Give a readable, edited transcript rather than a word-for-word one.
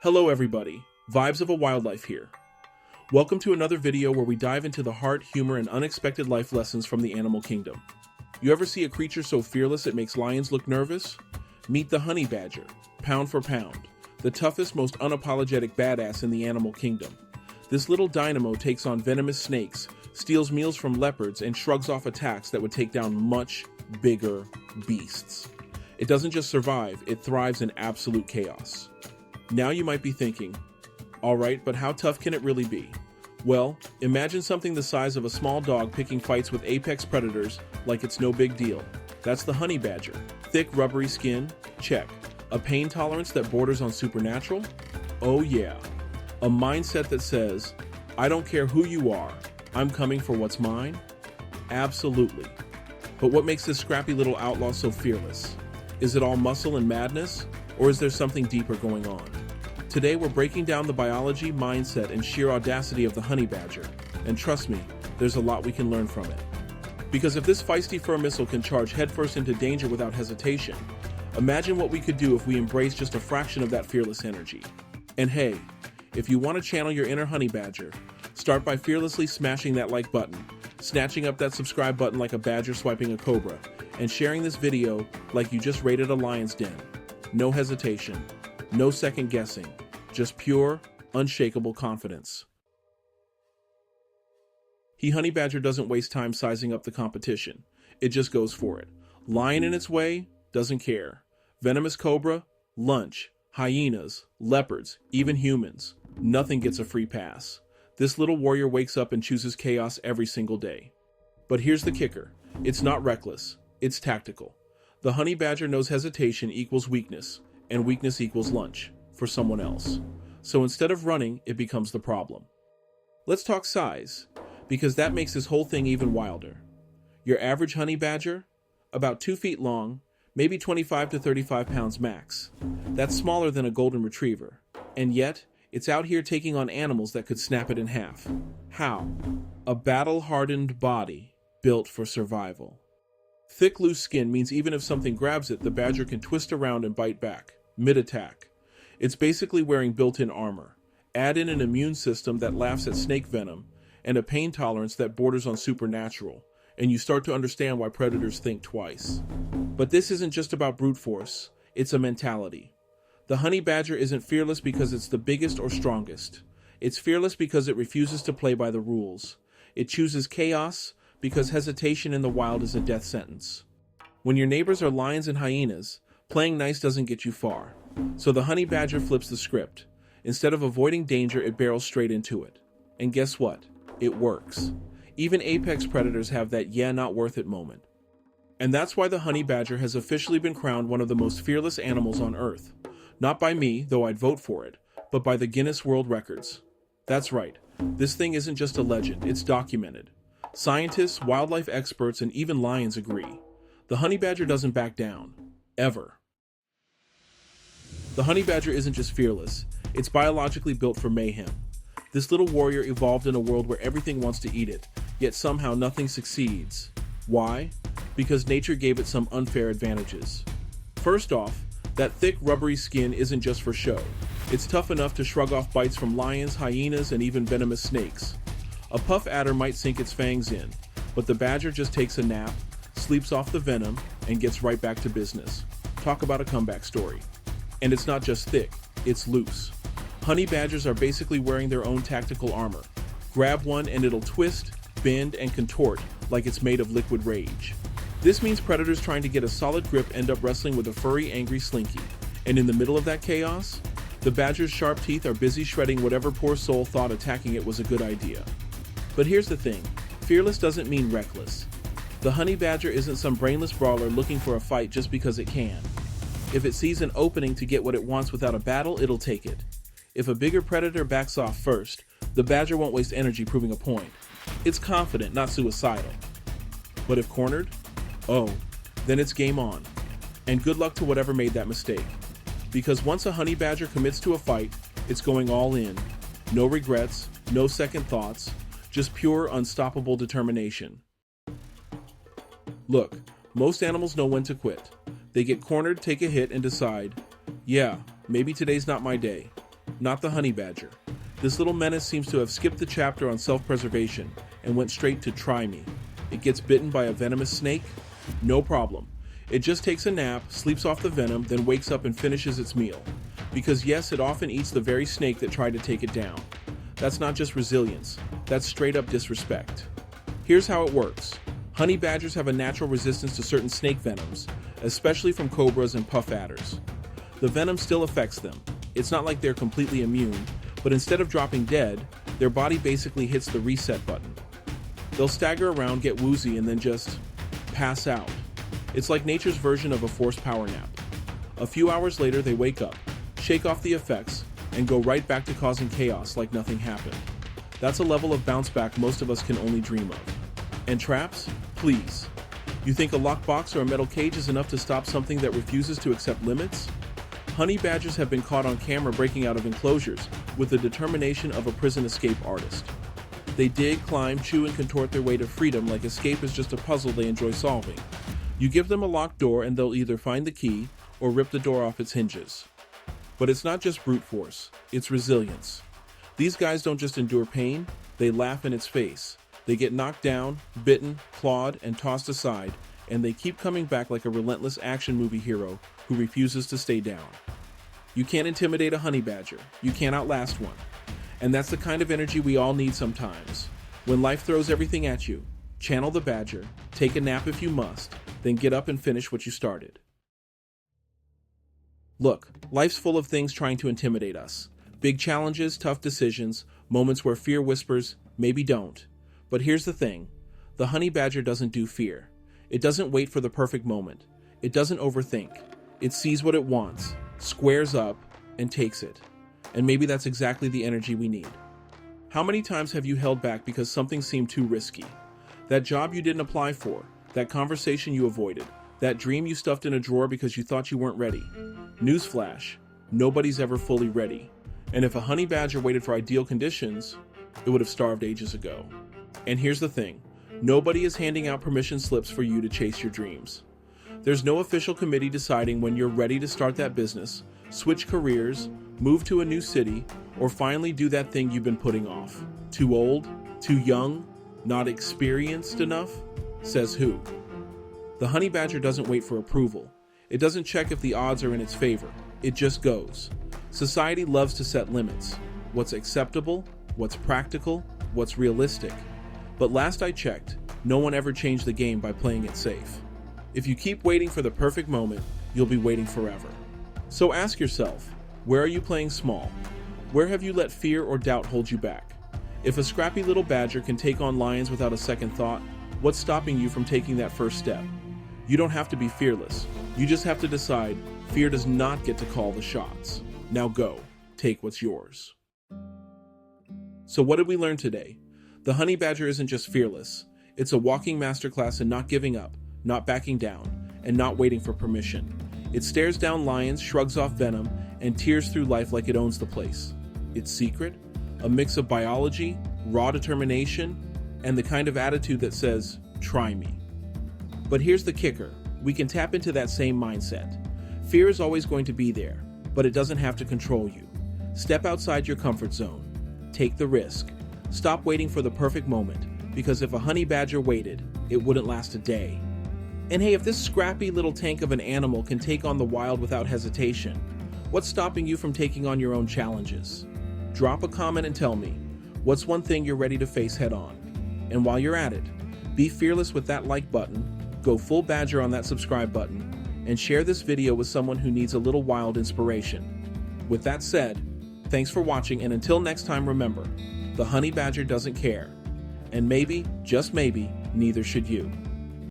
Hello everybody, Vibes of a Wildlife here. Welcome to another video where we dive into the heart, humor, and unexpected life lessons from the animal kingdom. You ever see a creature so fearless it makes lions look nervous? Meet the honey badger, pound for pound, the toughest, most unapologetic badass in the animal kingdom. This little dynamo takes on venomous snakes, steals meals from leopards, and shrugs off attacks that would take down much bigger beasts. It doesn't just survive, it thrives in absolute chaos. Now you might be thinking, alright, but how tough can it really be? Well, imagine something the size of a small dog picking fights with apex predators like it's no big deal. That's the honey badger. Thick, rubbery skin? Check. A pain tolerance that borders on supernatural? Oh yeah. A mindset that says, I don't care who you are, I'm coming for what's mine? Absolutely. But what makes this scrappy little outlaw so fearless? Is it all muscle and madness? Or is there something deeper going on? Today we're breaking down the biology, mindset, and sheer audacity of the honey badger. And trust me, there's a lot we can learn from it. Because if this feisty fur missile can charge headfirst into danger without hesitation, imagine what we could do if we embrace just a fraction of that fearless energy. And hey, if you want to channel your inner honey badger, start by fearlessly smashing that like button, snatching up that subscribe button like a badger swiping a cobra, and sharing this video like you just raided a lion's den. No hesitation, no second guessing, just pure, unshakable confidence. Honey badger doesn't waste time sizing up the competition. It just goes for it. Lion in its way, doesn't care. Venomous cobra, lunch. Hyenas, leopards, even humans. Nothing gets a free pass. This little warrior wakes up and chooses chaos every single day. But here's the kicker. It's not reckless. It's tactical. The honey badger knows hesitation equals weakness, and weakness equals lunch for someone else. So instead of running, it becomes the problem. Let's talk size, because that makes this whole thing even wilder. Your average honey badger? About 2 feet long, maybe 25 to 35 pounds max. That's smaller than a golden retriever. And yet, it's out here taking on animals that could snap it in half. How? A battle-hardened body built for survival. Thick, loose skin means even if something grabs it, the badger can twist around and bite back, mid-attack. It's basically wearing built-in armor. Add in an immune system that laughs at snake venom, and a pain tolerance that borders on supernatural, and you start to understand why predators think twice. But this isn't just about brute force, it's a mentality. The honey badger isn't fearless because it's the biggest or strongest. It's fearless because it refuses to play by the rules. It chooses chaos because hesitation in the wild is a death sentence. When your neighbors are lions and hyenas, playing nice doesn't get you far. So the honey badger flips the script. Instead of avoiding danger, it barrels straight into it. And guess what? It works. Even apex predators have that yeah, not worth it moment. And that's why the honey badger has officially been crowned one of the most fearless animals on Earth. Not by me, though I'd vote for it, but by the Guinness World Records. That's right, this thing isn't just a legend, it's documented. Scientists, wildlife experts, and even lions agree. The honey badger doesn't back down. Ever. The honey badger isn't just fearless, it's biologically built for mayhem. This little warrior evolved in a world where everything wants to eat it, yet somehow nothing succeeds. Why? Because nature gave it some unfair advantages. First off, that thick, rubbery skin isn't just for show. It's tough enough to shrug off bites from lions, hyenas, and even venomous snakes. A puff adder might sink its fangs in, but the badger just takes a nap, sleeps off the venom, and gets right back to business. Talk about a comeback story. And it's not just thick, it's loose. Honey badgers are basically wearing their own tactical armor. Grab one and it'll twist, bend, and contort like it's made of liquid rage. This means predators trying to get a solid grip end up wrestling with a furry, angry slinky. And in the middle of that chaos, the badger's sharp teeth are busy shredding whatever poor soul thought attacking it was a good idea. But here's the thing, fearless doesn't mean reckless. The honey badger isn't some brainless brawler looking for a fight just because it can. If it sees an opening to get what it wants without a battle, it'll take it. If a bigger predator backs off first, the badger won't waste energy proving a point. It's confident, not suicidal. But if cornered? Oh, then it's game on. And good luck to whatever made that mistake. Because once a honey badger commits to a fight, it's going all in. No regrets, no second thoughts, just pure, unstoppable determination. Look, most animals know when to quit. They get cornered, take a hit, and decide, yeah, maybe today's not my day. Not the honey badger. This little menace seems to have skipped the chapter on self-preservation and went straight to try me. It gets bitten by a venomous snake? No problem. It just takes a nap, sleeps off the venom, then wakes up and finishes its meal. Because yes, it often eats the very snake that tried to take it down. That's not just resilience, that's straight up disrespect. Here's how it works. Honey badgers have a natural resistance to certain snake venoms, especially from cobras and puff adders. The venom still affects them. It's not like they're completely immune, but instead of dropping dead, their body basically hits the reset button. They'll stagger around, get woozy, and then just pass out. It's like nature's version of a forced power nap. A few hours later, they wake up, shake off the effects, and go right back to causing chaos like nothing happened. That's a level of bounce back most of us can only dream of. And traps? Please. You think a lockbox or a metal cage is enough to stop something that refuses to accept limits? Honey badgers have been caught on camera breaking out of enclosures with the determination of a prison escape artist. They dig, climb, chew, and contort their way to freedom like escape is just a puzzle they enjoy solving. You give them a locked door and they'll either find the key or rip the door off its hinges. But it's not just brute force, it's resilience. These guys don't just endure pain, they laugh in its face. They get knocked down, bitten, clawed, and tossed aside, and they keep coming back like a relentless action movie hero who refuses to stay down. You can't intimidate a honey badger, you can't outlast one. And that's the kind of energy we all need sometimes. When life throws everything at you, channel the badger, take a nap if you must, then get up and finish what you started. Look, life's full of things trying to intimidate us. Big challenges, tough decisions, moments where fear whispers, maybe don't. But here's the thing, the honey badger doesn't do fear. It doesn't wait for the perfect moment. It doesn't overthink. It sees what it wants, squares up, and takes it. And maybe that's exactly the energy we need. How many times have you held back because something seemed too risky? That job you didn't apply for, that conversation you avoided, that dream you stuffed in a drawer because you thought you weren't ready. Newsflash, nobody's ever fully ready. And if a honey badger waited for ideal conditions, it would have starved ages ago. And here's the thing, nobody is handing out permission slips for you to chase your dreams. There's no official committee deciding when you're ready to start that business, switch careers, move to a new city, or finally do that thing you've been putting off. Too old? Too young? Not experienced enough? Says who? The honey badger doesn't wait for approval. It doesn't check if the odds are in its favor. It just goes. Society loves to set limits. What's acceptable? What's practical? What's realistic? But last I checked, no one ever changed the game by playing it safe. If you keep waiting for the perfect moment, you'll be waiting forever. So ask yourself, where are you playing small? Where have you let fear or doubt hold you back? If a scrappy little badger can take on lions without a second thought, what's stopping you from taking that first step? You don't have to be fearless. You just have to decide, fear does not get to call the shots. Now go, take what's yours. So what did we learn today? The honey badger isn't just fearless. It's a walking masterclass in not giving up, not backing down, and not waiting for permission. It stares down lions, shrugs off venom, and tears through life like it owns the place. Its secret? A mix of biology, raw determination, and the kind of attitude that says, try me. But here's the kicker. We can tap into that same mindset. Fear is always going to be there, but it doesn't have to control you. Step outside your comfort zone. Take the risk. Stop waiting for the perfect moment, because if a honey badger waited, it wouldn't last a day. And hey, if this scrappy little tank of an animal can take on the wild without hesitation, what's stopping you from taking on your own challenges? Drop a comment and tell me, what's one thing you're ready to face head on? And while you're at it, be fearless with that like button, go full badger on that subscribe button, and share this video with someone who needs a little wild inspiration. With that said, thanks for watching, and until next time, remember, the honey badger doesn't care. And maybe, just maybe, neither should you.